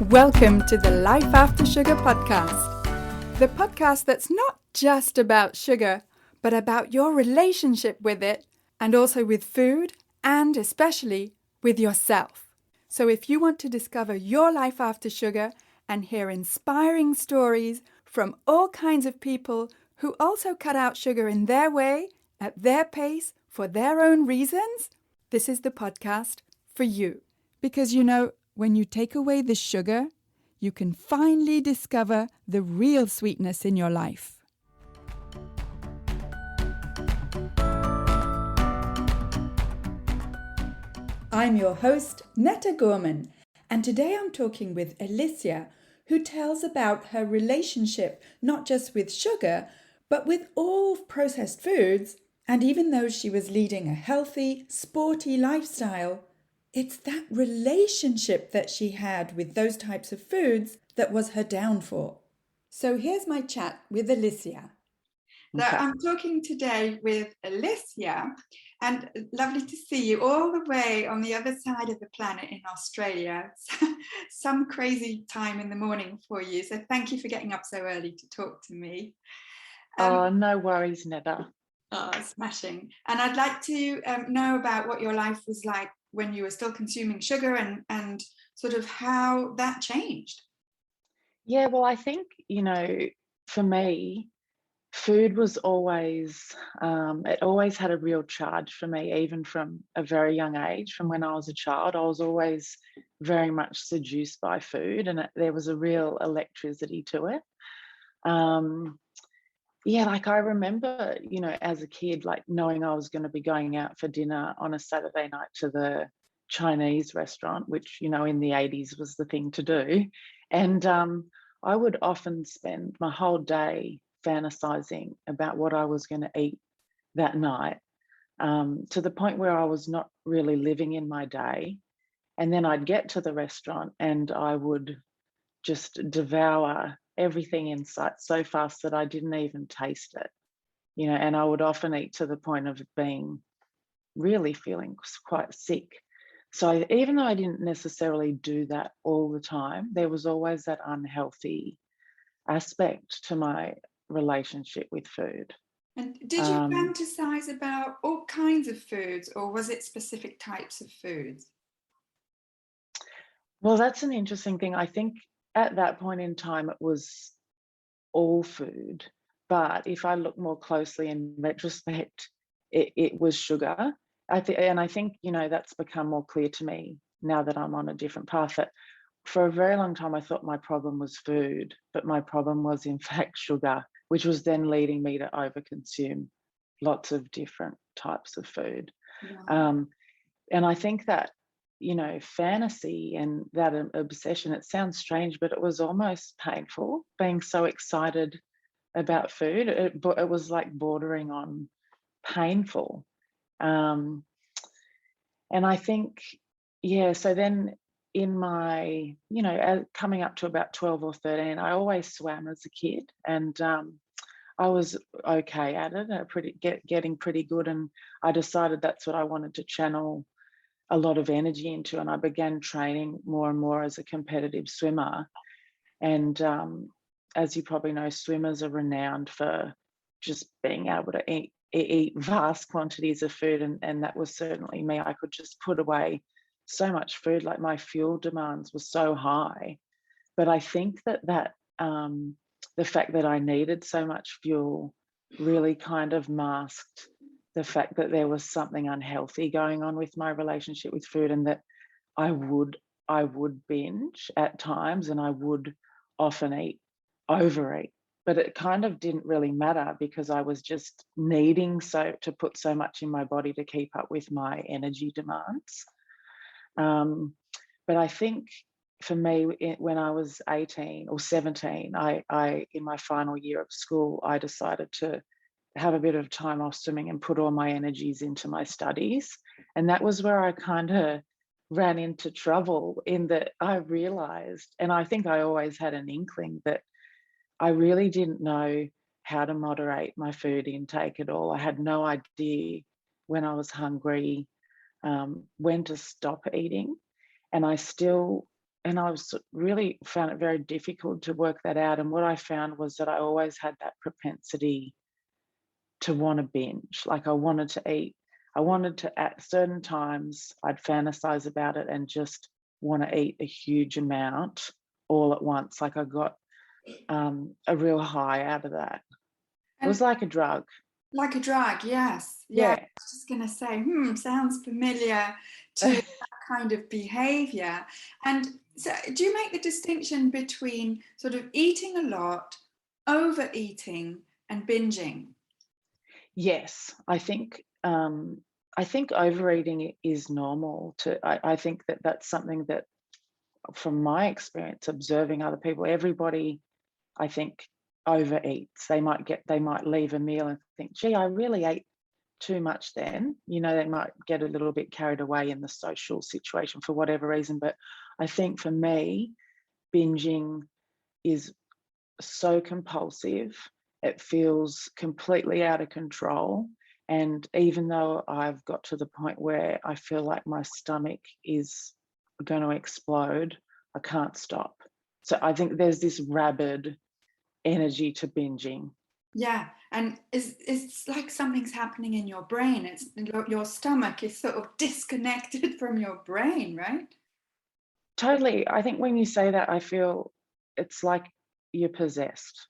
Welcome to the Life After Sugar podcast, the podcast that's not just about sugar, but about your relationship with it and also with food and especially with yourself. So if you want to discover your life after sugar and hear inspiring stories from all kinds of people who also cut out sugar in their way, at their pace, for their own reasons, this is the podcast for you. Because when you take away the sugar, you can finally discover the real sweetness in your life. I'm your host, Netta Gorman, and today I'm talking with Alicia, who tells about her relationship not just with sugar, but with all processed foods. And even though she was leading a healthy, sporty lifestyle, it's that relationship that she had with those types of foods that was her downfall. So here's my chat with Alicia. So I'm talking today with Alicia, and lovely to see you all the way on the other side of the planet in Australia. Some crazy time in the morning for you. So thank you for getting up so early to talk to me. No worries, Netta. Oh, smashing. And I'd like to know about what your life was like when you were still consuming sugar and sort of how that changed. Yeah, well, I think, for me, food was always, it always had a real charge for me, even from a very young age. From when I was a child, I was always very much seduced by food, and there was a real electricity to it. I remember, as a kid, knowing I was going to be going out for dinner on a Saturday night to the Chinese restaurant, which, in the 80s was the thing to do. And I would often spend my whole day fantasizing about what I was going to eat that night, to the point where I was not really living in my day. And then I'd get to the restaurant and I would just devour everything in sight so fast that I didn't even taste it, and I would often eat to the point of being really feeling quite sick. So even though I didn't necessarily do that all the time, there was always that unhealthy aspect to my relationship with food. And did you fantasize about all kinds of foods, or was it specific types of foods? Well, that's an interesting thing. I think at that point in time, it was all food. But if I look more closely in retrospect, it was sugar. I think, that's become more clear to me now that I'm on a different path. That for a very long time, I thought my problem was food, but my problem was in fact sugar, which was then leading me to overconsume lots of different types of food. Wow. And I think that, fantasy and that obsession, it sounds strange, but it was almost painful being so excited about food. It was like bordering on painful. And I think, so then in my, coming up to about 12 or 13, I always swam as a kid, and I was okay at it, getting pretty good. And I decided that's what I wanted to channel a lot of energy into. And I began training more and more as a competitive swimmer. And as you probably know, swimmers are renowned for just being able to eat vast quantities of food. And that was certainly me. I could just put away so much food, like my fuel demands were so high. But I think that the fact that I needed so much fuel really kind of masked the fact that there was something unhealthy going on with my relationship with food, and that I would binge at times, and I would often overeat. But it kind of didn't really matter because I was just needing to put so much in my body to keep up with my energy demands. But I think for me, when I was 18 or 17, I in my final year of school, I decided to have a bit of time off swimming and put all my energies into my studies. And that was where I kind of ran into trouble, in that I realized, and I think I always had an inkling, that I really didn't know how to moderate my food intake at all. I had no idea when I was hungry, when to stop eating. And I still I was really found it very difficult to work that out. And what I found was that I always had that propensity to want to binge. Like, I wanted to eat. I wanted to, at certain times, I'd fantasize about it and just want to eat a huge amount all at once. Like, I got a real high out of that. It was And like a drug. like a drug, yes. Yeah, I Yeah. was just going to say, sounds familiar to that kind of behavior. And so, do you make the distinction between sort of eating a lot, overeating, and binging? Yes, I think overeating is normal. I think that that's something that, from my experience observing other people, everybody, I think, overeats. They might leave a meal and think, gee, I really ate too much then. You know, they might get a little bit carried away in the social situation for whatever reason. But I think for me, binging is so compulsive. It feels completely out of control. And even though I've got to the point where I feel like my stomach is going to explode, I can't stop. So I think there's this rabid energy to binging. Yeah, and it's like something's happening in your brain. It's your stomach is sort of disconnected from your brain, right? Totally. I think when you say that, I feel it's like you're possessed.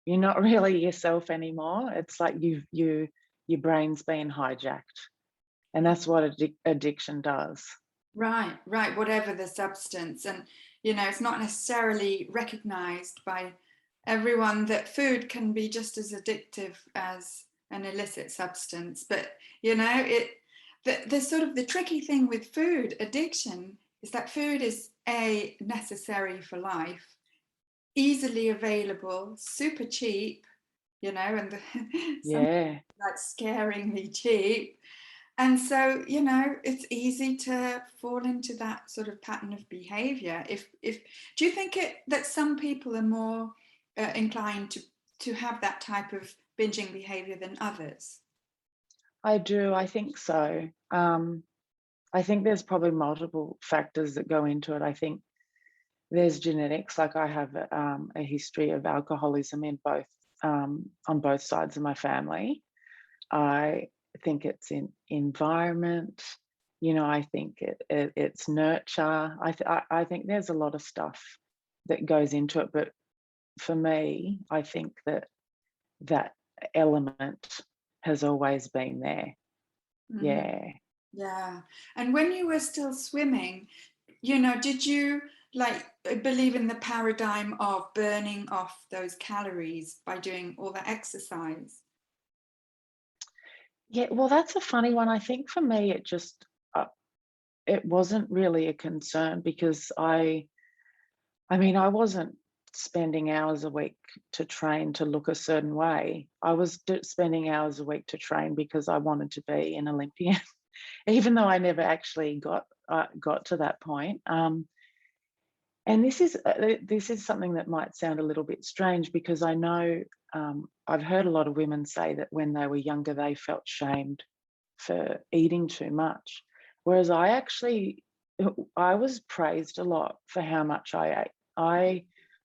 You're not really yourself anymore. It's like your brain's been hijacked. And that's what addiction does. Right, right, whatever the substance. And, it's not necessarily recognized by everyone that food can be just as addictive as an illicit substance. But, the sort of the tricky thing with food addiction is that food is necessary for life, easily available, super cheap, and some Yeah. like scaringly cheap. And so, it's easy to fall into that sort of pattern of behavior. If do you think that some people are more inclined to have that type of binging behavior than others? I do. I think so. I think there's probably multiple factors that go into it. I think there's genetics. Like, I have a history of alcoholism in both on both sides of my family. I think it's in environment. You know, I think it's nurture. I think there's a lot of stuff that goes into it. But for me, I think that that element has always been there. Mhm. Yeah. Yeah. And when you were still swimming, did you like believe in the paradigm of burning off those calories by doing all that exercise? Yeah, well, that's a funny one. I think for me, it wasn't really a concern because I mean, I wasn't spending hours a week to train to look a certain way. I was spending hours a week to train because I wanted to be an Olympian, even though I never actually got to that point. And this is something that might sound a little bit strange because I know I've heard a lot of women say that when they were younger, they felt shamed for eating too much, whereas I was praised a lot for how much I ate.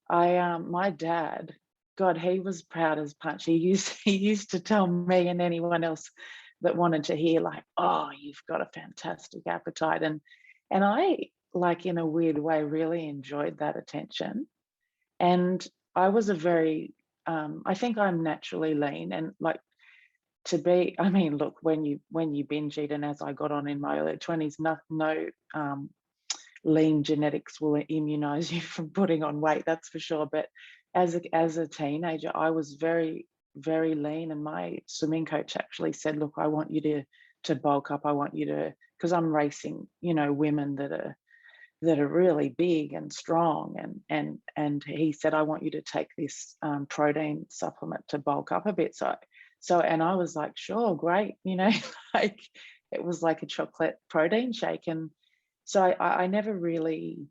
My dad, God, he was proud as punch. He used to tell me and anyone else that wanted to hear, like, "Oh, you've got a fantastic appetite," and I, like, in a weird way, really enjoyed that attention. And I was a very, I think I'm naturally lean, and like, to be, I mean, look, when you binge eat, and as I got on in my early 20s, no lean genetics will immunize you from putting on weight, that's for sure. But as a teenager, I was very, very lean, and my swimming coach actually said, "Look, I want you to bulk up. I want you to," because I'm racing, you know, women that are really big and strong, and he said, "I want you to take this protein supplement to bulk up a bit." And I was like, "Sure, great," you know, like, it was like a chocolate protein shake. And so I never really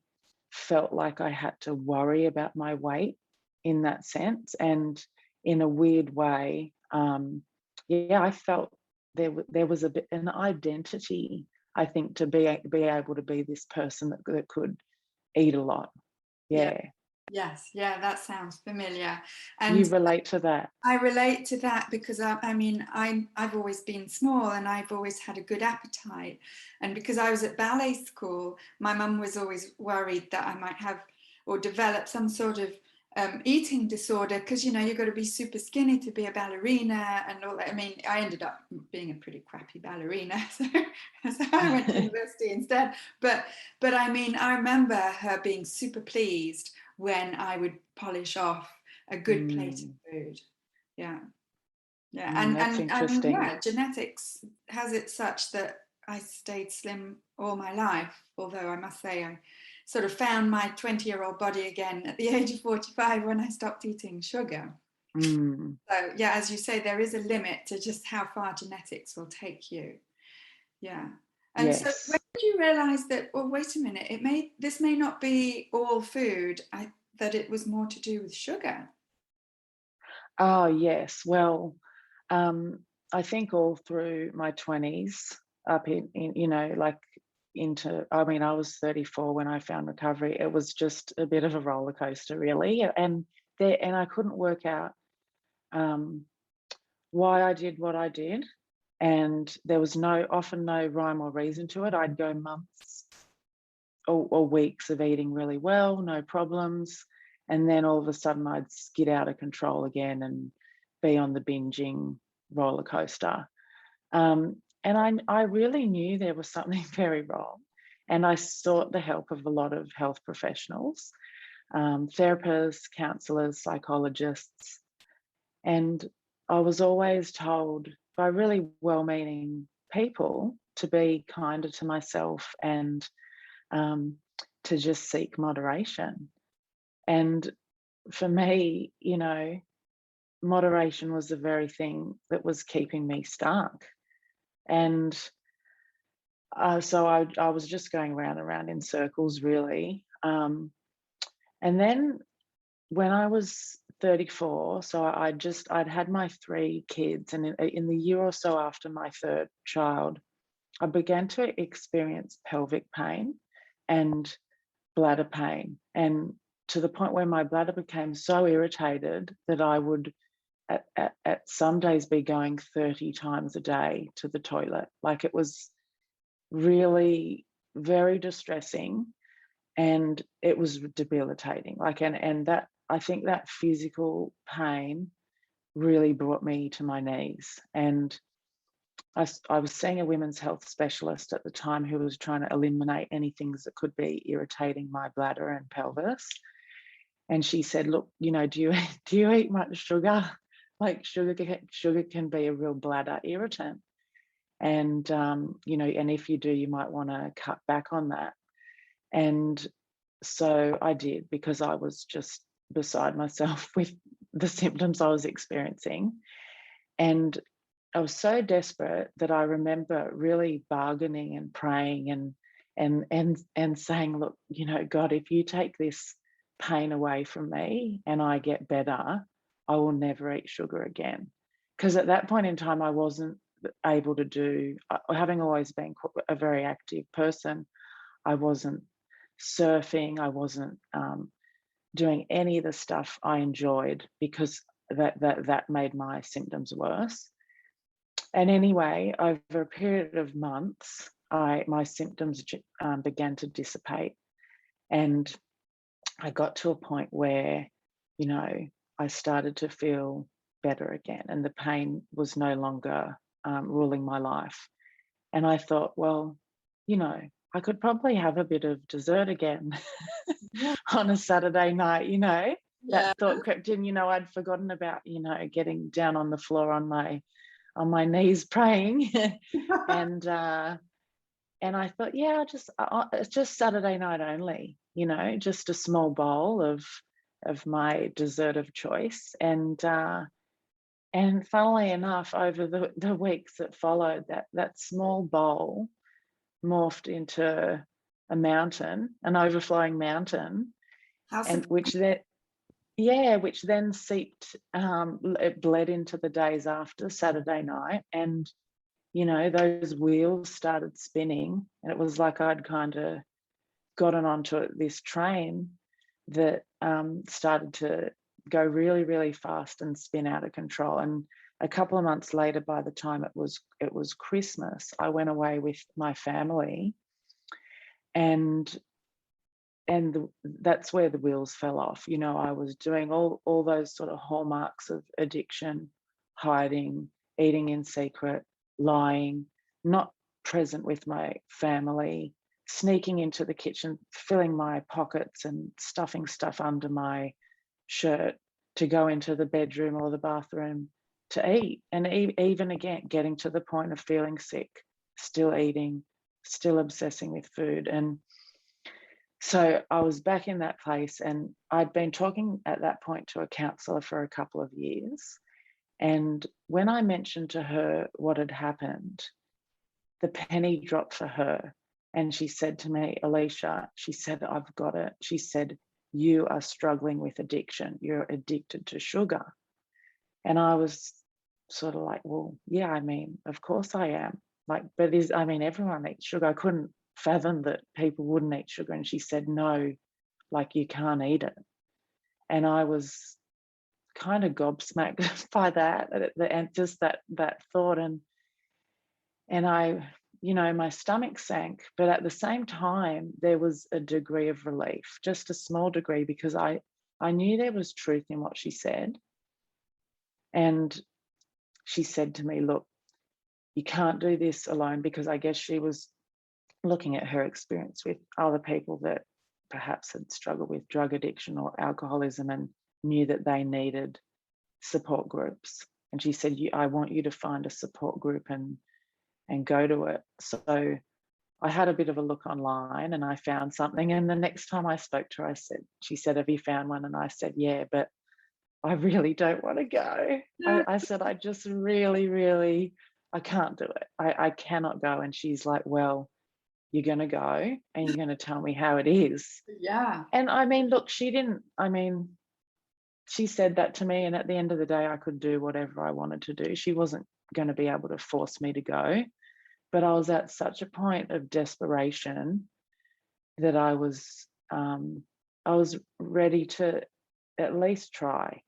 felt like I had to worry about my weight in that sense. And in a weird way, yeah, I felt there was a bit an identity, I think, to be able to be this person that could eat a lot. Yeah. Yeah. Yes. Yeah, that sounds familiar. You And relate to that? I relate to that because I've always been small and I've always had a good appetite. And because I was at ballet school, my mum was always worried that I might have or develop some sort of eating disorder because you've got to be super skinny to be a ballerina and all that. I mean, I ended up being a pretty crappy ballerina, so I went to university instead. But I mean, I remember her being super pleased when I would polish off a good plate of food. Yeah. Yeah. That's I mean, interesting. yeah, genetics has it such that I stayed slim all my life, although I must say I sort of found my 20-year-old body again at the age of 45 when I stopped eating sugar. Mm, So yeah, as you say, there is a limit to just how far genetics will take you. Yeah. And so when yes. did you realize that, well, wait a minute, this may not be all food, that it was more to do with sugar? Oh, yes. Well, um, I think all through my 20s, up like into, I mean, I was 34 when I found recovery. It was just a bit of a roller coaster, really. And I couldn't work out um, why I did what I did. And there was often no rhyme or reason to it. I'd go months or weeks of eating really well, no problems. And then all of a sudden I'd skid out of control again and be on the binging roller coaster. And I really knew there was something very wrong. And I sought the help of a lot of health professionals, therapists, counselors, psychologists. And I was always told by really well meaning people to be kinder to myself and um, to just seek moderation. And for me, moderation was the very thing that was keeping me stuck. And so I was just going round and round in circles, really. And then when I was 34, so I'd had my 3 kids, and in the year or so after my third child, I began to experience pelvic pain and bladder pain, and to the point where my bladder became so irritated that I would at some days be going 30 times a day to the toilet. Like, it was really very distressing, and it was debilitating. Like, and that, I think that physical pain really brought me to my knees. And I was seeing a women's health specialist at the time who was trying to eliminate any things that could be irritating my bladder and pelvis. And she said, "Look, do you do you eat much sugar? Like, sugar can be a real bladder irritant, and and if you do, you might want to cut back on that." And so I did, because I was just beside myself with the symptoms I was experiencing. And I was so desperate that I remember really bargaining and praying and saying, "Look, God, if you take this pain away from me and I get better, I will never eat sugar again." Because at that point in time, I wasn't able to do, having always been a very active person, I wasn't surfing, I wasn't doing any of the stuff I enjoyed, because that made my symptoms worse. And anyway, over a period of months, my symptoms began to dissipate, and I got to a point where, I started to feel better again, and the pain was no longer ruling my life. And I thought, well, I could probably have a bit of dessert again Yeah. on a Saturday night. Yeah. That thought crept in. I'd forgotten about, getting down on the floor on my knees praying. and and I thought, yeah, it's just Saturday night only, just a small bowl of my dessert of choice. And funnily enough, over the weeks that followed, that small bowl morphed into a mountain, an overflowing mountain, How and surprising. which then seeped, it bled into the days after Saturday night. And those wheels started spinning, and it was like I'd kind of gotten onto this train that started to go really, really fast and spin out of control. And a couple of months later, by the time it was Christmas, I went away with my family, and that's where the wheels fell off. You know, I was doing all those sort of hallmarks of addiction: hiding, eating in secret, lying, not present with my family, sneaking into the kitchen, filling my pockets and stuffing stuff under my shirt to go into the bedroom or the bathroom to eat. And even again, getting to the point of feeling sick, still eating, still obsessing with food. And so I was back in that place, and I'd been talking at that point to a counsellor for a couple of years. And when I mentioned to her what had happened, the penny dropped for her. And she said to me, Alicia, she said, I've got it. She said, you are struggling with addiction. You're addicted to sugar. And I was sort of like, well, yeah, I mean, of course I am. Like, but everyone eats sugar. I couldn't fathom that people wouldn't eat sugar. And she said, no, like, you can't eat it. And I was kind of gobsmacked by that, and just that thought. And I, my stomach sank, but at the same time, there was a degree of relief, just a small degree, because I knew there was truth in what she said. And she said to me, look, you can't do this alone, because I guess she was looking at her experience with other people that perhaps had struggled with drug addiction or alcoholism and knew that they needed support groups. And she said, I want you to find a support group and go to it. So I had a bit of a look online and I found something. And the next time I spoke to her, she said, have you found one? And I said, yeah, but I really don't want to go. I said, I just really, really, I can't do it. I cannot go. And she's like, well, you're going to go and you're going to tell me how it is. Yeah. And look, she said that to me. And at the end of the day, I could do whatever I wanted to do. She wasn't going to be able to force me to go. But I was at such a point of desperation that I was ready to at least try.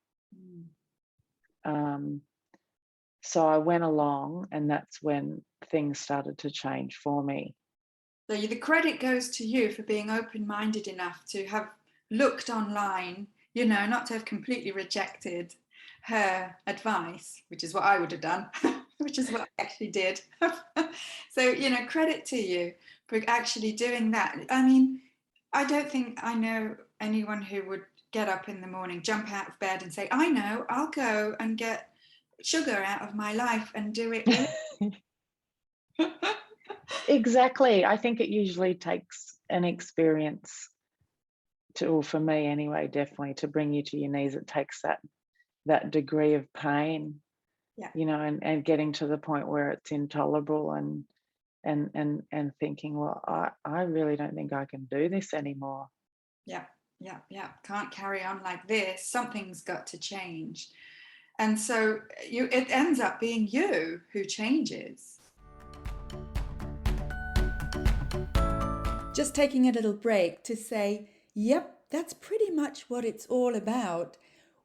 So I went along, and that's when things started to change for me. So the credit goes to you for being open-minded enough to have looked online, not to have completely rejected her advice, which is what I would have done, which is what I actually did. So, credit to you for actually doing that. I mean, I don't think I know anyone who would get up in the morning, jump out of bed and say, I know, I'll go and get sugar out of my life and do it. Exactly. I think it usually takes an experience for me anyway, definitely, to bring you to your knees. It takes that degree of pain, yeah. And getting to the point where it's intolerable and thinking, well, I really don't think I can do this anymore. Yeah. Can't carry on like this. Something's got to change. And so it ends up being you who changes. Just taking a little break to say, yep, that's pretty much what it's all about.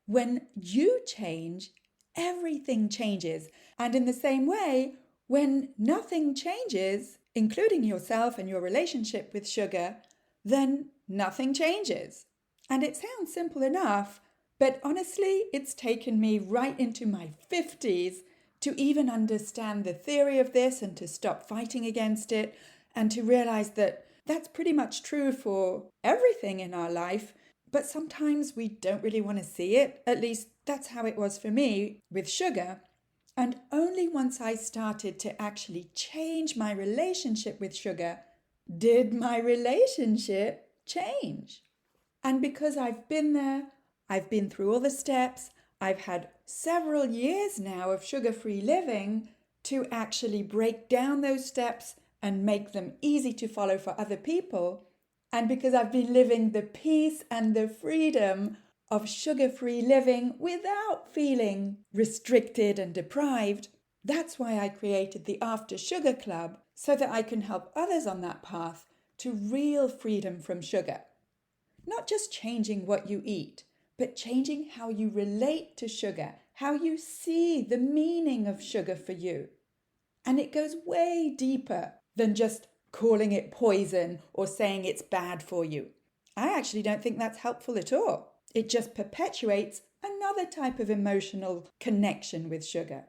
When you change, everything changes. And in the same way, when nothing changes, including yourself and your relationship with sugar, then nothing changes. And it sounds simple enough, but honestly, it's taken me right into my 50s to even understand the theory of this and to stop fighting against it and to realize that that's pretty much true for everything in our life. But sometimes we don't really want to see it. At least that's how it was for me with sugar. And only once I started to actually change my relationship with sugar did my relationship change. And because I've been there, I've been through all the steps, I've had several years now of sugar-free living to actually break down those steps and make them easy to follow for other people. And because I've been living the peace and the freedom of sugar-free living without feeling restricted and deprived, that's why I created the After Sugar Club, so that I can help others on that path to real freedom from sugar. Not just changing what you eat, but changing how you relate to sugar, how you see the meaning of sugar for you. And it goes way deeper than just calling it poison or saying it's bad for you. I actually don't think that's helpful at all. It just perpetuates another type of emotional connection with sugar.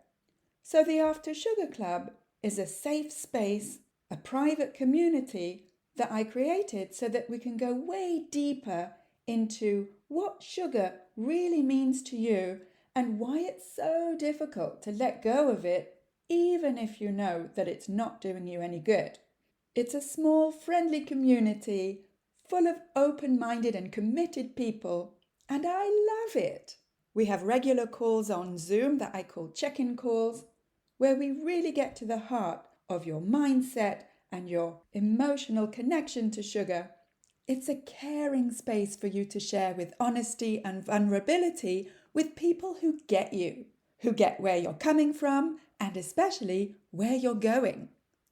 So the After Sugar Club is a safe space, a private community that I created so that we can go way deeper into what sugar really means to you and why it's so difficult to let go of it, even if you know that it's not doing you any good. It's a small, friendly community full of open-minded and committed people, and I love it. We have regular calls on Zoom that I call check-in calls, where we really get to the heart of your mindset and your emotional connection to sugar. It's a caring space for you to share with honesty and vulnerability with people who get you, who get where you're coming from, and especially where you're going.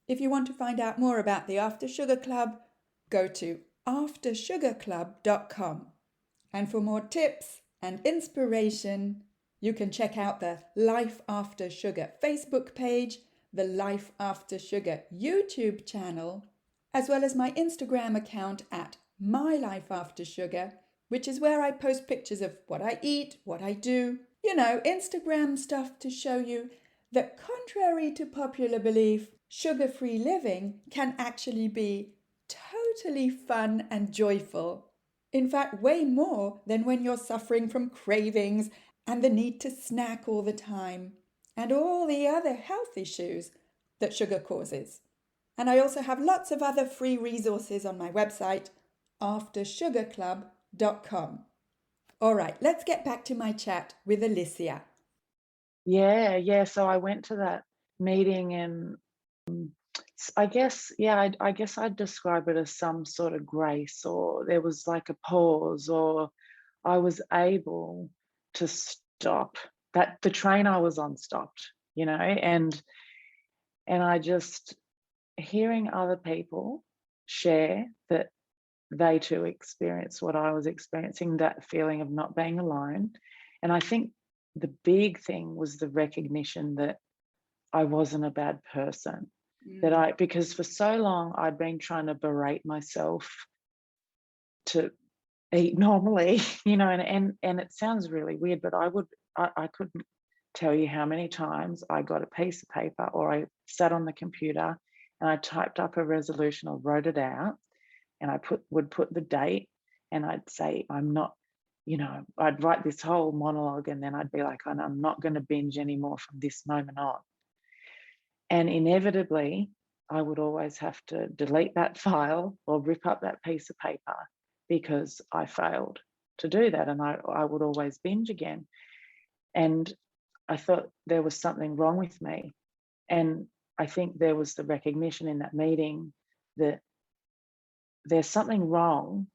If you want to find out more about the After Sugar Club, go to aftersugarclub.com. And for more tips and inspiration, you can check out the Life After Sugar Facebook page, the Life After Sugar YouTube channel, as well as my Instagram account at My Life After Sugar, which is where I post pictures of what I eat, what I do, Instagram stuff to show you that contrary to popular belief, sugar-free living can actually be totally fun and joyful. In fact, way more than when you're suffering from cravings and the need to snack all the time and all the other health issues that sugar causes. And I also have lots of other free resources on my website, aftersugarclub.com. All right, let's get back to my chat with Alicia. Yeah. So I went to that meeting and I guess I'd describe it as some sort of grace, or there was like a pause, or I was able to stop. That the train I was on stopped, and I just hearing other people share that they too experienced what I was experiencing, that feeling of not being alone. And I think the big thing was the recognition that I wasn't a bad person. Because for so long I'd been trying to berate myself to eat normally, and it sounds really weird, but I couldn't tell you how many times I got a piece of paper or I sat on the computer and I typed up a resolution or wrote it out, and I would put the date, and I'd say I'm not, I'd write this whole monologue, and then I'd be like, I'm not going to binge anymore from this moment on. And inevitably, I would always have to delete that file or rip up that piece of paper because I failed to do that, and I would always binge again. And I thought there was something wrong with me. And I think there was the recognition in that meeting that there's something wrong,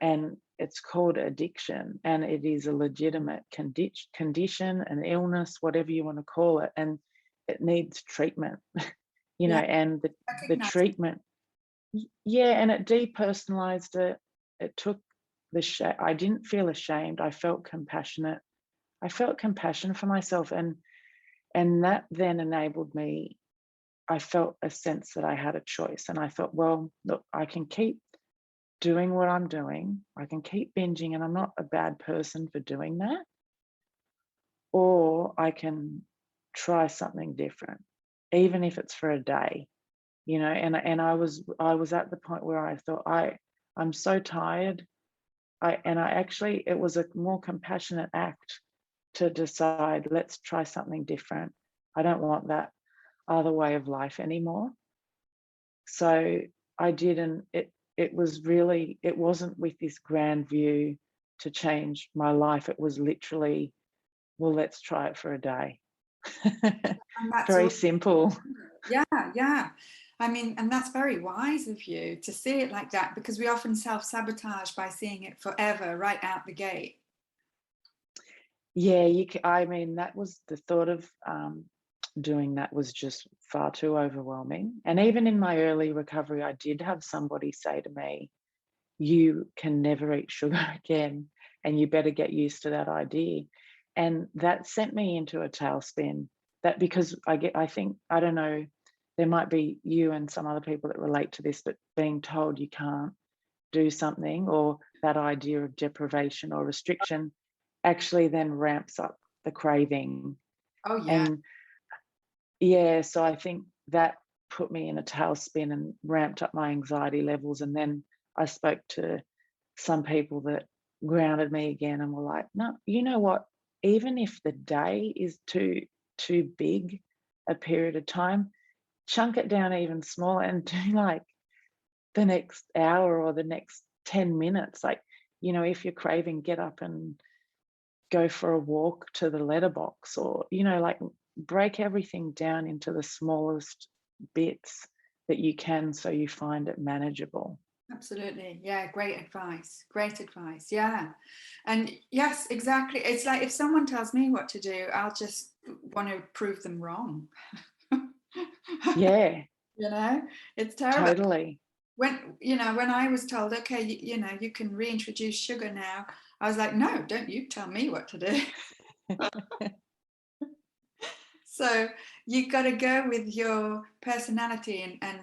and it's called addiction, and it is a legitimate condition, an illness, whatever you want to call it, and it needs treatment, and the treatment, and it depersonalized it. It took the shame. I didn't feel ashamed. I felt compassionate. I felt compassion for myself, and that then enabled me. I felt a sense that I had a choice, and I thought, well, look, I can keep doing what I'm doing. I can keep binging, and I'm not a bad person for doing that. Or I can try something different, even if it's for a day, and I was at the point where I thought I'm so tired. It was a more compassionate act to decide, let's try something different. I don't want that other way of life anymore. So I did, and it wasn't with this grand view to change my life. It was literally, well, let's try it for a day. Very simple. Yeah. I mean, and that's very wise of you to see it like that, because we often self-sabotage by seeing it forever right out the gate. Yeah, that was the thought of doing that, was just far too overwhelming. And even in my early recovery, I did have somebody say to me, you can never eat sugar again, and you better get used to that idea. And that sent me into a tailspin. That because I think, I don't know, there might be you and some other people that relate to this, but being told you can't do something, or that idea of deprivation or restriction, actually then ramps up the craving. Oh, yeah. And yeah, so I think that put me in a tailspin and ramped up my anxiety levels. And then I spoke to some people that grounded me again and were like, no, you know what? Even if the day is too big a period of time, chunk it down even smaller and do like the next hour or the next 10 minutes. Like, if you're craving, get up and go for a walk to the letterbox, or, like break everything down into the smallest bits that you can so you find it manageable. Absolutely. Yeah, great advice. Great advice. Yeah. And yes, exactly. It's like if someone tells me what to do, I'll just want to prove them wrong. Yeah, It's terrible. totally. When I was told, okay, you can reintroduce sugar now, I was like, no, don't you tell me what to do. So you got to go with your personality, and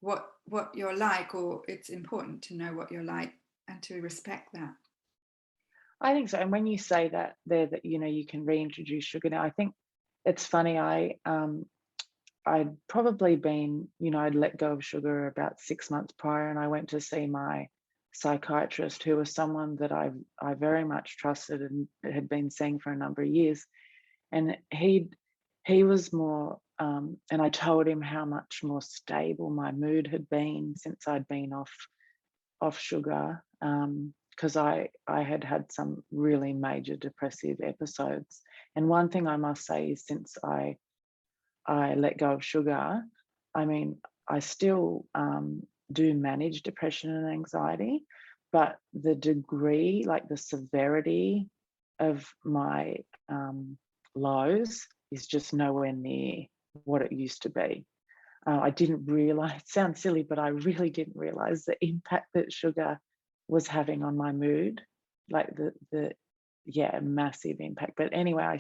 what you're like, or it's important to know what you're like and to respect that. I think so. And when you say that there, that you can reintroduce sugar now, I think it's funny. I'd probably been, I'd let go of sugar about 6 months prior, and I went to see my psychiatrist, who was someone that I very much trusted and had been seeing for a number of years. And he was more, and I told him how much more stable my mood had been since I'd been off sugar, because I had had some really major depressive episodes. And one thing I must say is, since I let go of sugar, I mean, I still do manage depression and anxiety, but the degree, like the severity of my lows is just nowhere near what it used to be. I didn't realize, it sounds silly, but I really didn't realize the impact that sugar was having on my mood, like yeah, massive impact. But anyway,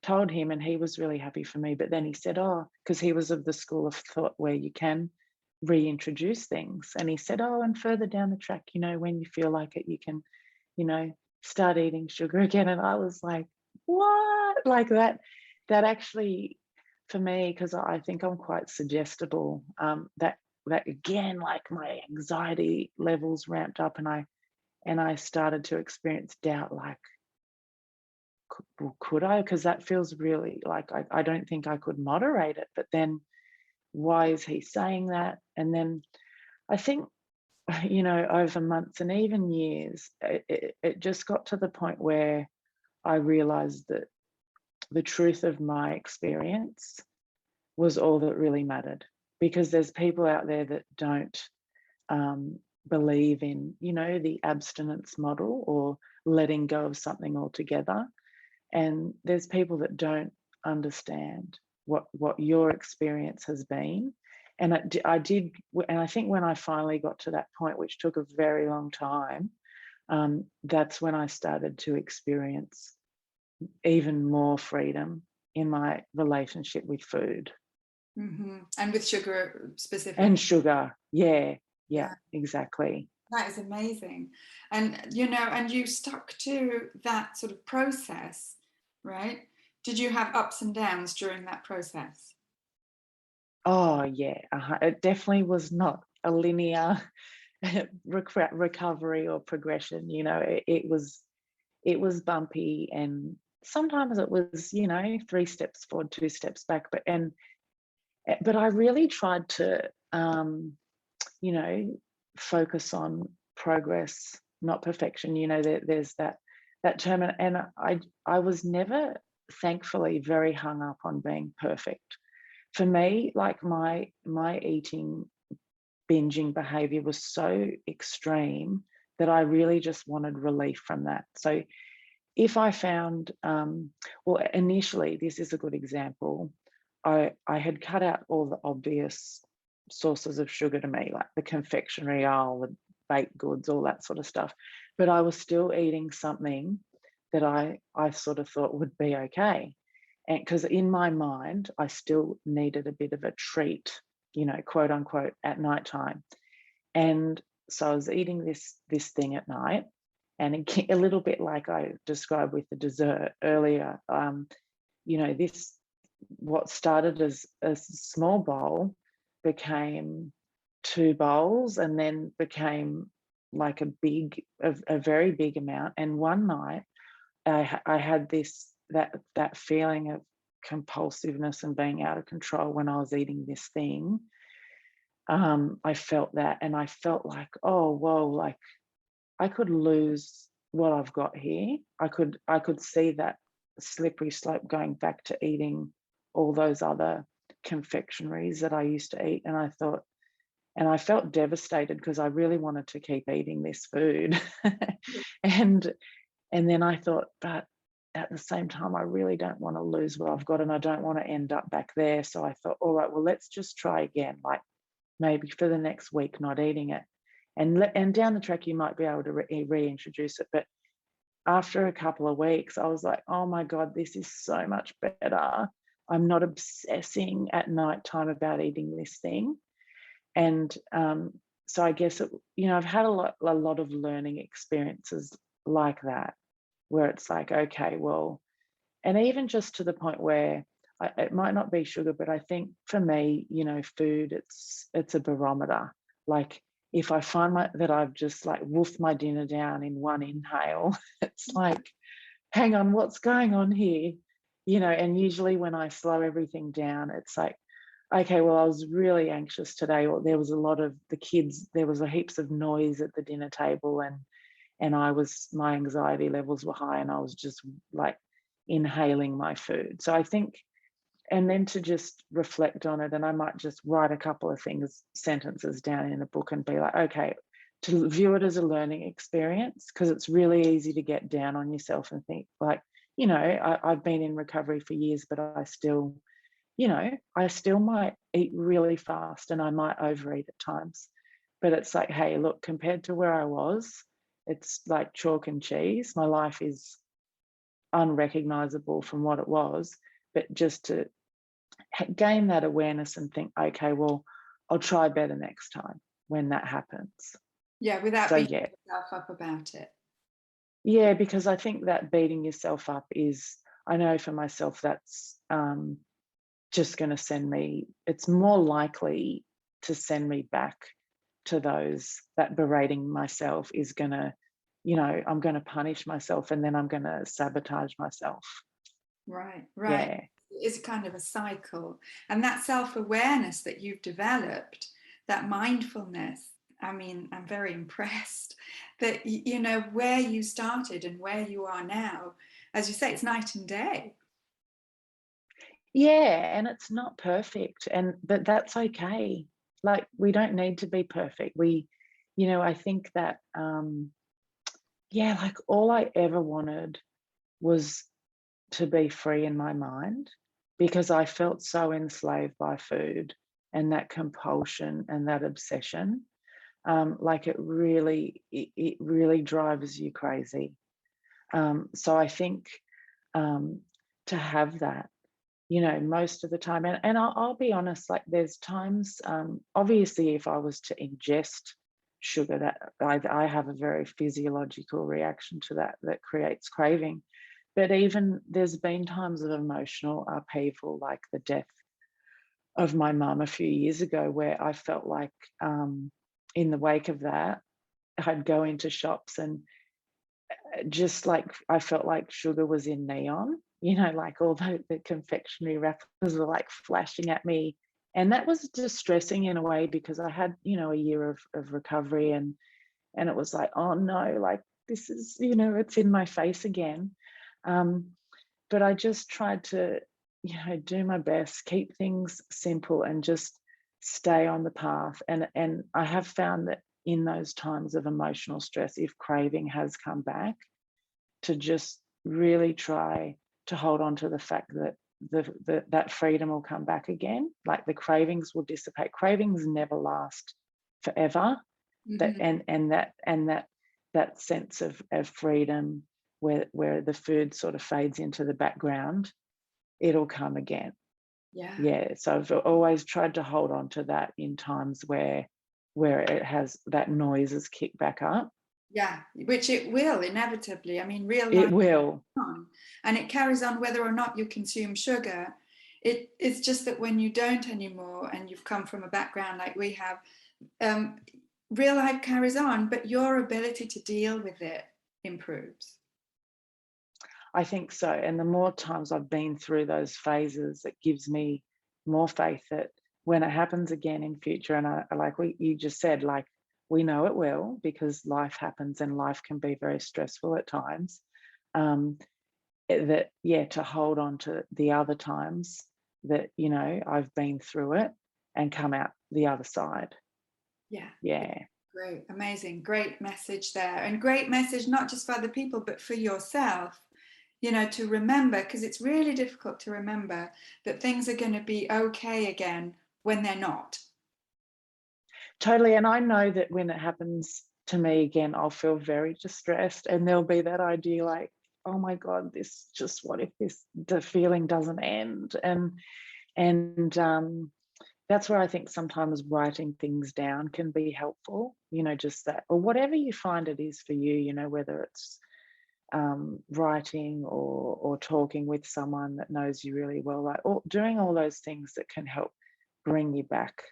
told him, and he was really happy for me. But then he said, oh, because he was of the school of thought where you can reintroduce things. And he said, oh, and further down the track, when you feel like it, you can, start eating sugar again. And I was like, what? Like that actually, for me, because I think I'm quite suggestible, that again, like my anxiety levels ramped up, and I started to experience doubt, like, could I? Because that feels really like I don't think I could moderate it. But then why is he saying that? And then I think, over months and even years, it just got to the point where I realized that the truth of my experience was all that really mattered, because there's people out there that don't believe in, the abstinence model or letting go of something altogether. And there's people that don't understand what your experience has been. And I did, and I think when I finally got to that point, which took a very long time, that's when I started to experience even more freedom in my relationship with food. And with sugar specifically. And sugar, yeah, Yeah, exactly. that is amazing. And you stuck to that sort of process, right? Did you have ups and downs during that process? Oh yeah, it definitely was not a linear recovery or progression. It was bumpy, and sometimes it was 3 steps forward, 2 steps back. But I really tried to you know focus on progress, not perfection. There's that term, and I was never, thankfully, very hung up on being perfect. For me, like my eating binging behavior was so extreme that I really just wanted relief from that. So if I found, well, initially, this is a good example. I had cut out all the obvious sources of sugar to me, like the confectionery aisle, the baked goods, all that sort of stuff. But I was still eating something that I sort of thought would be okay. And because in my mind, I still needed a bit of a treat, quote unquote, at nighttime. And so I was eating this thing at night, and a little bit like I described with the dessert earlier. This what started as a small bowl became two bowls, and then became like a very big amount. And one night, I had that feeling of compulsiveness and being out of control when I was eating this thing. I felt that, and I felt like, oh, whoa, like I could lose what I've got here. I could see that slippery slope going back to eating all those other confectionaries that I used to eat. And I felt devastated because I really wanted to keep eating this food. and and then I thought, but at the same time, I really don't want to lose what I've got, and I don't want to end up back there. So I thought, all right, well, let's just try again. Like, maybe for the next week, not eating it. And down the track, you might be able to reintroduce it. But after a couple of weeks, I was like, oh my God, this is so much better. I'm not obsessing at nighttime about eating this thing. And so I guess, I've had a lot of learning experiences like that, where it's like, okay, well, and even just to the point where it might not be sugar, but I think for me, food, it's a barometer. Like, if I find that I've just like woofed my dinner down in one inhale, it's like, hang on, what's going on here? And usually when I slow everything down, it's like, okay, well, I was really anxious today, or there was a lot of the kids, there was a heaps of noise at the dinner table, and my anxiety levels were high, and I was just like inhaling my food. So I think, and then to just reflect on it, and I might just write a couple of sentences down in a book, and be like, okay, to view it as a learning experience, because it's really easy to get down on yourself and think like, I've been in recovery for years, but I still might eat really fast, and I might overeat at times. But it's like, hey, look, compared to where I was, it's like chalk and cheese. My life is unrecognizable from what it was. But just to gain that awareness and think, okay, well, I'll try better next time when that happens. Yeah, without So beating yourself up about it. Yeah, because I think that beating yourself up is, I know for myself, that's just going to send me, it's more likely to send me back to that berating myself is going to, I'm going to punish myself, and then I'm going to sabotage myself. Right. Yeah. It's kind of a cycle. And that self-awareness that you've developed, that mindfulness, I mean, I'm very impressed that, where you started and where you are now, as you say, it's night and day. Yeah, and it's not perfect, but that's okay. Like, we don't need to be perfect. I think that, like, all I ever wanted was to be free in my mind, because I felt so enslaved by food and that compulsion and that obsession. Like, it really drives you crazy. So I think, to have that, most of the time, and I'll be honest, like, there's times, obviously, if I was to ingest sugar, that I have a very physiological reaction to that creates craving. But even there's been times of emotional upheaval, like the death of my mum a few years ago, where I felt like, in the wake of that, I'd go into shops, and just like I felt like sugar was in neon, like all the confectionery wrappers were like flashing at me. And that was distressing in a way, because I had, a year of recovery, and it was like, oh no, like, this is, it's in my face again. But I just tried to, do my best, keep things simple, and just stay on the path. And I have found that in those times of emotional stress, if craving has come back, to just really try to hold on to the fact that, that freedom will come back again. Like the cravings will dissipate. Cravings never last forever. That Hmm. that sense of freedom where the food sort of fades into the background, it'll come again. Yeah. Yeah. So I've always tried to hold on to that in times where it has that noise has kicked back up. Yeah, which it will inevitably. I mean, real It life will. goes on, and it carries on whether or not you consume sugar. It's just that when you don't anymore, and you've come from a background like we have, um, real life carries on, but your ability to deal with it improves. I think so. And the more times I've been through those phases, it gives me more faith that when it happens again in future, and you just said, like, we know it will because life happens and life can be very stressful at times. Um, to hold on to the other times that, I've been through it and come out the other side. Yeah. Yeah. Great, amazing, great message there. And great message, not just for other people, but for yourself, to remember, because it's really difficult to remember that things are going to be okay again when they're not. Totally. And I know that when it happens to me again, I'll feel very distressed. And there'll be that idea like, oh my God, what if the feeling doesn't end? And that's where I think sometimes writing things down can be helpful, just that, or whatever you find it is for you, whether it's writing or talking with someone that knows you really well, like, or doing all those things that can help bring you back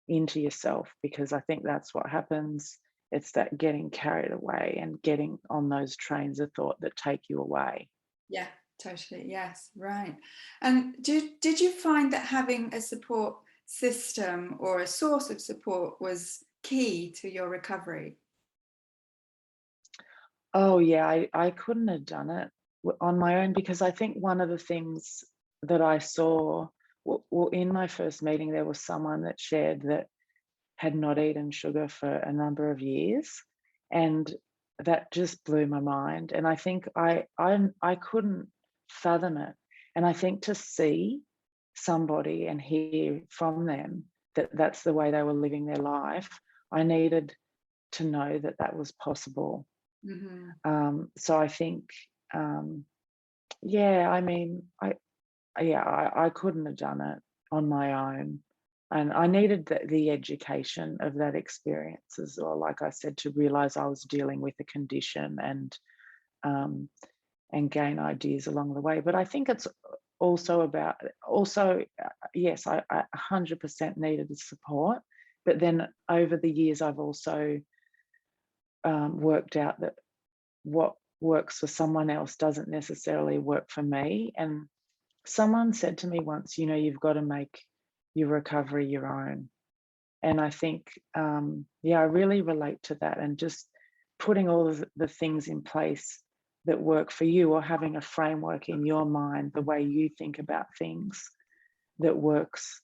into yourself, because I think that's what happens. It's that getting carried away and getting on those trains of thought that take you away. Yeah, totally. Yes, right. And did you find that having a support system or a source of support was key to your recovery? Oh yeah, I couldn't have done it on my own, because I think one of the things that I saw, well, in my first meeting, there was someone that shared that had not eaten sugar for a number of years, and that just blew my mind. And I think I couldn't fathom it. And I think to see somebody and hear from them that that's the way they were living their life, I needed to know that that was possible. Hmm. So I think, yeah, I mean, I couldn't have done it on my own. And I needed the education of that experience as well, like I said, to realize I was dealing with a condition um, and gain ideas along the way. But I think it's also about, yes, I 100% needed the support. But then over the years, I've also worked out that what works for someone else doesn't necessarily work for me. And someone said to me once, you've got to make your recovery your own. And I think, I really relate to that, and just putting all of the things in place that work for you, or having a framework in your mind, the way you think about things that works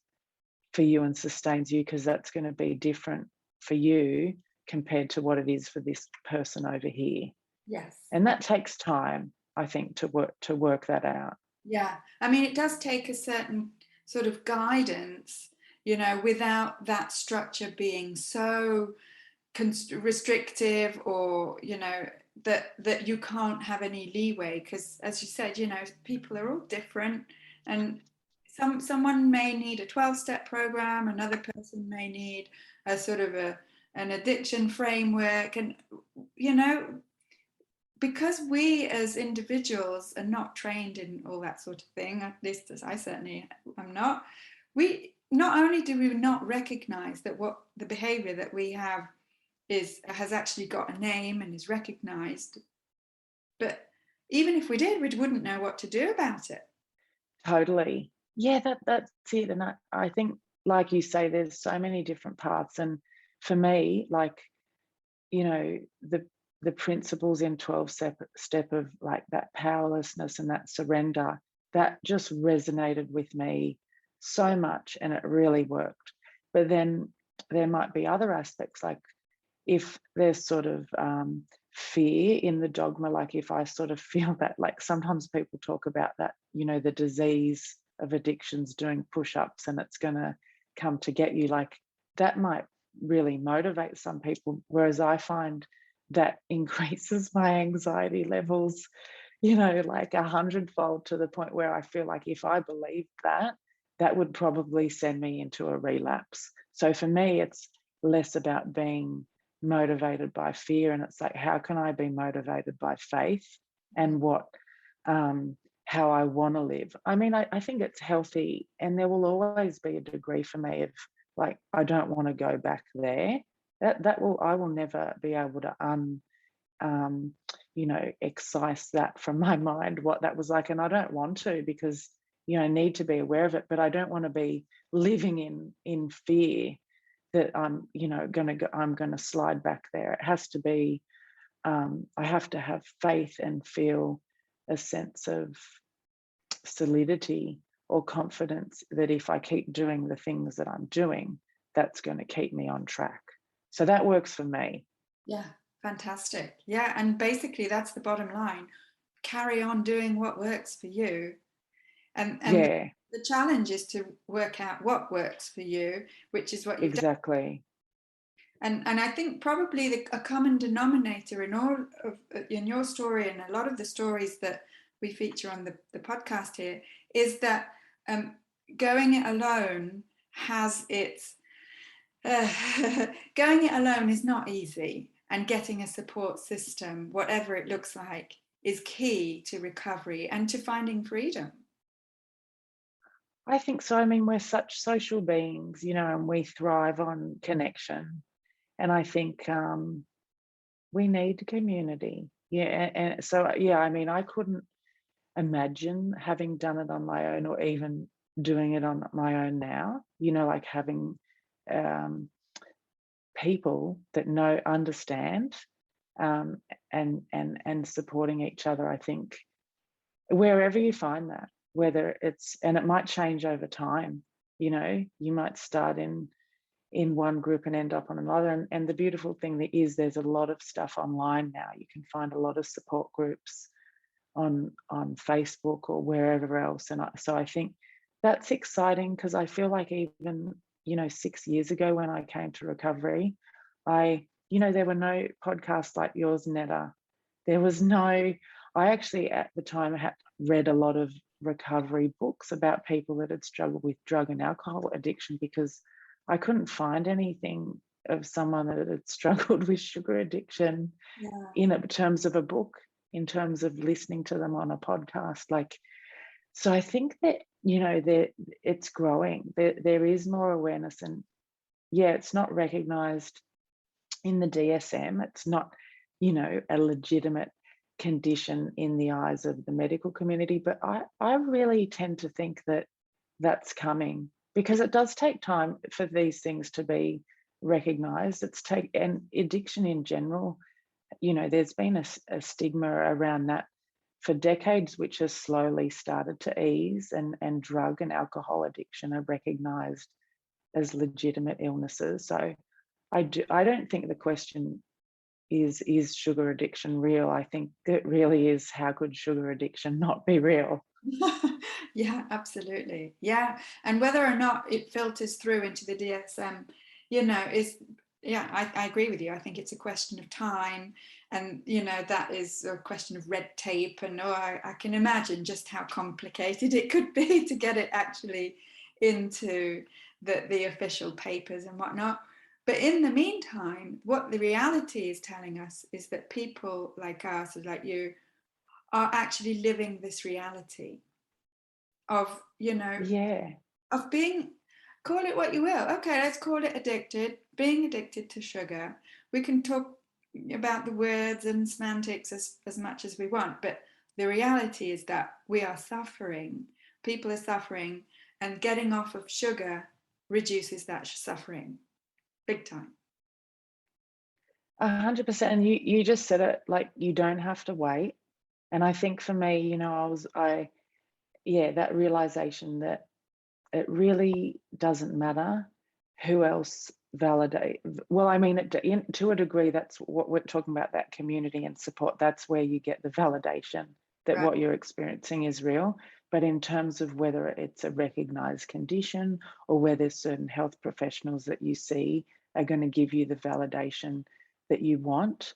for you and sustains you, because that's going to be different for you compared to what it is for this person over here. Yes. And that takes time, I think, to work that out. Yeah. I mean, it does take a certain sort of guidance, without that structure being so restrictive, or, that you can't have any leeway, because as you said, people are all different, and someone may need a 12-step program, another person may need a sort of an addiction framework, and you know because we as individuals are not trained in all that sort of thing, at least as I certainly am not, we not only do we not recognize that what the behavior that we have has actually got a name and is recognized, but even if we did, we wouldn't know what to do about it. Totally. Yeah, that's it. And I think, like you say, there's so many different paths. And for me, like, the principles in 12 step of like that powerlessness and that surrender, that just resonated with me so much, and it really worked. But then there might be other aspects, like if there's sort of fear in the dogma, like if I sort of feel that, like sometimes people talk about that, the disease of addictions doing push-ups and it's going to come to get you, like that might really motivate some people, whereas I find that increases my anxiety levels, like 100-fold, to the point where I feel like if I believed that, that would probably send me into a relapse. So for me, it's less about being motivated by fear, and it's like, how can I be motivated by faith and how I want to live. I mean, I think it's healthy, and there will always be a degree for me of like, I don't want to go back there. I will never be able to excise that from my mind, what that was like. And I don't want to, because, need to be aware of it, but I don't want to be living in fear that I'm going to slide back there. It has to be, I have to have faith and feel a sense of solidity or confidence that if I keep doing the things that I'm doing, that's going to keep me on track. So that works for me. Yeah, fantastic. Yeah, and basically that's the bottom line. Carry on doing what works for you. And yeah, the challenge is to work out what works for you, which is what you've done. exactly. And I think probably a common denominator in your story and a lot of the stories that we feature on the podcast here is that going it alone has its going it alone is not easy, and getting a support system, whatever it looks like, is key to recovery and to finding freedom. I think so. I mean, we're such social beings, and we thrive on connection. And I think we need community. Yeah. And so, yeah, I mean, I couldn't imagine having done it on my own, or even doing it on my own now, like having people that understand, and supporting each other. I think wherever you find that, whether and it might change over time, you might start in one group and end up on another. And the beautiful thing is there's a lot of stuff online now. You can find a lot of support groups on Facebook or wherever else. And so I think that's exciting, because I feel like even, 6 years ago when I came to recovery, there were no podcasts like yours, Netta. There was no, I actually at the time had read a lot of recovery books about people that had struggled with drug and alcohol addiction, because I couldn't find anything of someone that had struggled with sugar addiction in terms of a book, in terms of listening to them on a podcast. So I think that, it's growing. There is more awareness, and it's not recognized in the DSM. It's not, a legitimate condition in the eyes of the medical community. But I really tend to think that that's coming, because it does take time for these things to be recognized. And addiction in general, there's been a stigma around that for decades, which has slowly started to ease, and drug and alcohol addiction are recognized as legitimate illnesses. So I don't think the question is sugar addiction real? I think it really is, how could sugar addiction not be real? Yeah, absolutely. Yeah. And whether or not it filters through into the DSM, I agree with you. I think it's a question of time, and that is a question of red tape, and I can imagine just how complicated it could be to get it actually into the official papers and whatnot. But in the meantime, what the reality is telling us is that people like us, like you, are actually living this reality of of being, call it what you will. Okay, let's call it addicted, being addicted to sugar. We can talk about the words and semantics as much as we want, but the reality is that we are suffering. People are suffering, and getting off of sugar reduces that suffering big time. 100%. And you just said it, like, you don't have to wait. And I think for me, that realization that it really doesn't matter who else validate. Well, I mean, to a degree, that's what we're talking about, that community and support. That's where you get the validation that what you're experiencing is real. But in terms of whether it's a recognized condition or whether certain health professionals that you see are going to give you the validation that you want,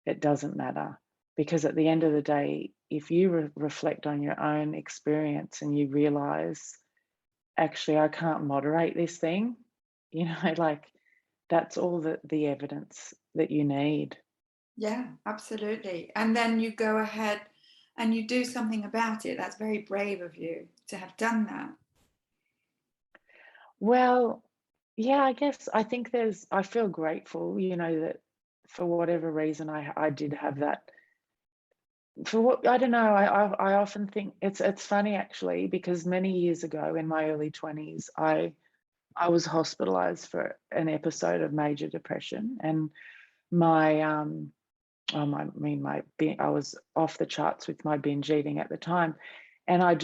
it doesn't matter. Because at the end of the day, if you reflect on your own experience and you realize, actually, I can't moderate this thing, like that's all the evidence that you need. Yeah, absolutely. And then you go ahead and you do something about it. That's very brave of you to have done that. Well, yeah, I think I feel grateful, that for whatever reason I did have that. For what, I don't know, I often think it's funny actually, because many years ago in my early 20s, I was hospitalized for an episode of major depression, and my I was off the charts with my binge eating at the time. And I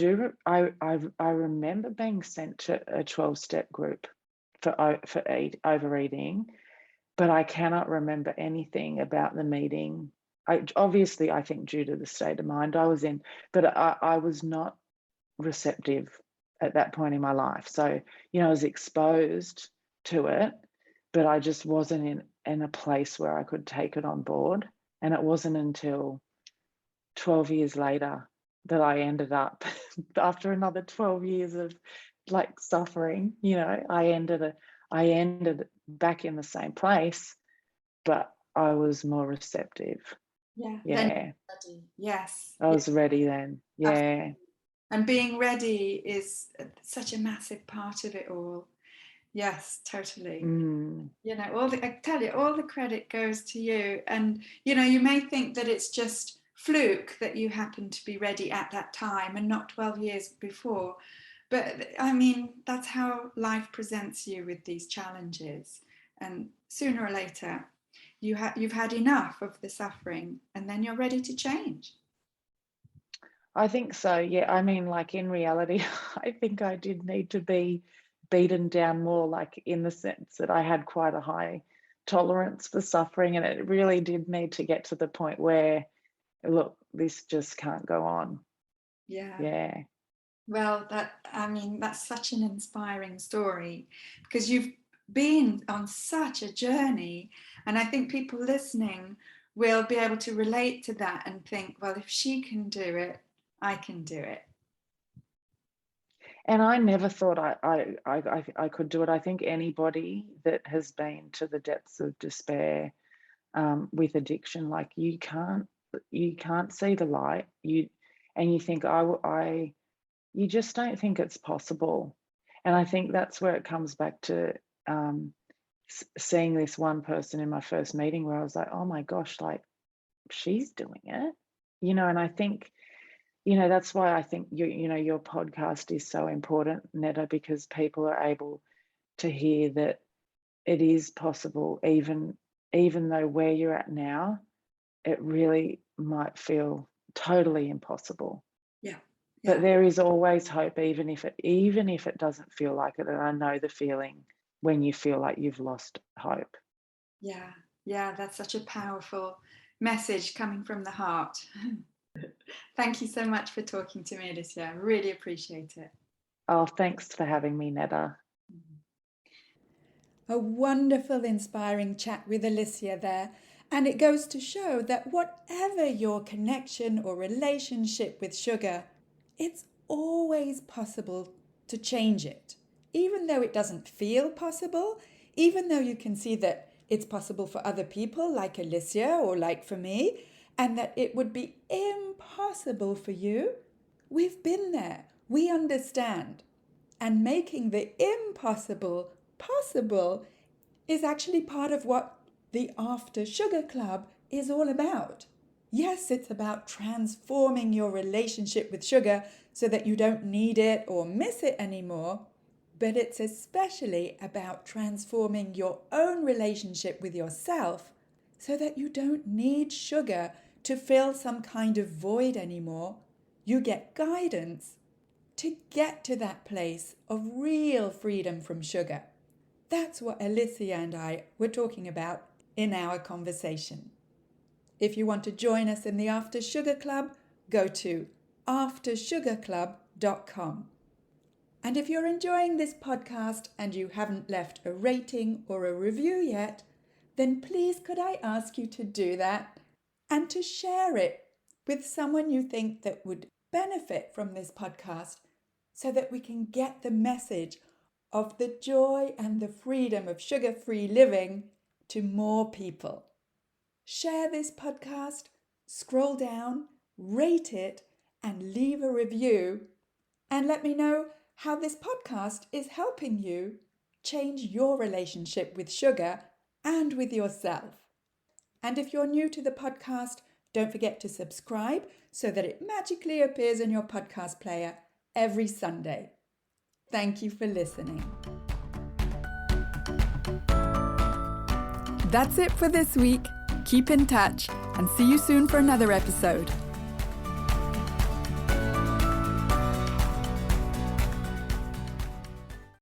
remember being sent to a 12-step group for overeating, but I cannot remember anything about the meeting. Obviously, I think due to the state of mind I was in, but I was not receptive at that point in my life. So, I was exposed to it, but I just wasn't in a place where I could take it on board. And it wasn't until 12 years later that I ended up, after another 12 years of like suffering, I ended back in the same place, but I was more receptive. Yeah. Then Yeah. you're ready. Yes. I was ready then. Yeah. And being ready is such a massive part of it all. Yes, totally. Mm. I tell you, all the credit goes to you. And, you may think that it's just fluke that you happen to be ready at that time and not 12 years before. But I mean, that's how life presents you with these challenges. And sooner or later, you've had enough of the suffering, and then you're ready to change. I think so. Yeah. I mean, like in reality, I think I did need to be beaten down more, like in the sense that I had quite a high tolerance for suffering. And it really did need to get to the point where, look, this just can't go on. Yeah. Yeah. Well, that's such an inspiring story, because you've been on such a journey. And I think people listening will be able to relate to that and think, well, if she can do it, I can do it. And I never thought I could do it. I think anybody that has been to the depths of despair with addiction, like you can't see the light. And you think you just don't think it's possible. And I think that's where it comes back to seeing this one person in my first meeting, where I was like, oh my gosh, like she's doing it, And I think, that's why I think your podcast is so important, Netta, because people are able to hear that it is possible, even though where you're at now, it really might feel totally impossible. Yeah. But there is always hope, even if it doesn't feel like it. And I know the feeling when you feel like you've lost hope. Yeah. Yeah. That's such a powerful message coming from the heart. Thank you so much for talking to me, Alicia. I really appreciate it. Oh, thanks for having me, Netta. A wonderful, inspiring chat with Alicia there. And it goes to show that whatever your connection or relationship with sugar, it's always possible to change it. Even though it doesn't feel possible, even though you can see that it's possible for other people like Alicia or like for me, and that it would be impossible for you, we've been there. We understand. And making the impossible possible is actually part of what the After Sugar Club is all about. Yes, it's about transforming your relationship with sugar so that you don't need it or miss it anymore, but it's especially about transforming your own relationship with yourself so that you don't need sugar to fill some kind of void anymore. You get guidance to get to that place of real freedom from sugar. That's what Alicia and I were talking about in our conversation. If you want to join us in the After Sugar Club, go to aftersugarclub.com. alicia.com. And if you're enjoying this podcast and you haven't left a rating or a review yet, then please could I ask you to do that and to share it with someone you think that would benefit from this podcast so that we can get the message of the joy and the freedom of sugar-free living to more people. Share this podcast, scroll down, rate it, and leave a review, and let me know how this podcast is helping you change your relationship with sugar and with yourself. And if you're new to the podcast, don't forget to subscribe so that it magically appears in your podcast player every Sunday. Thank you for listening. That's it for this week. Keep in touch and see you soon for another episode.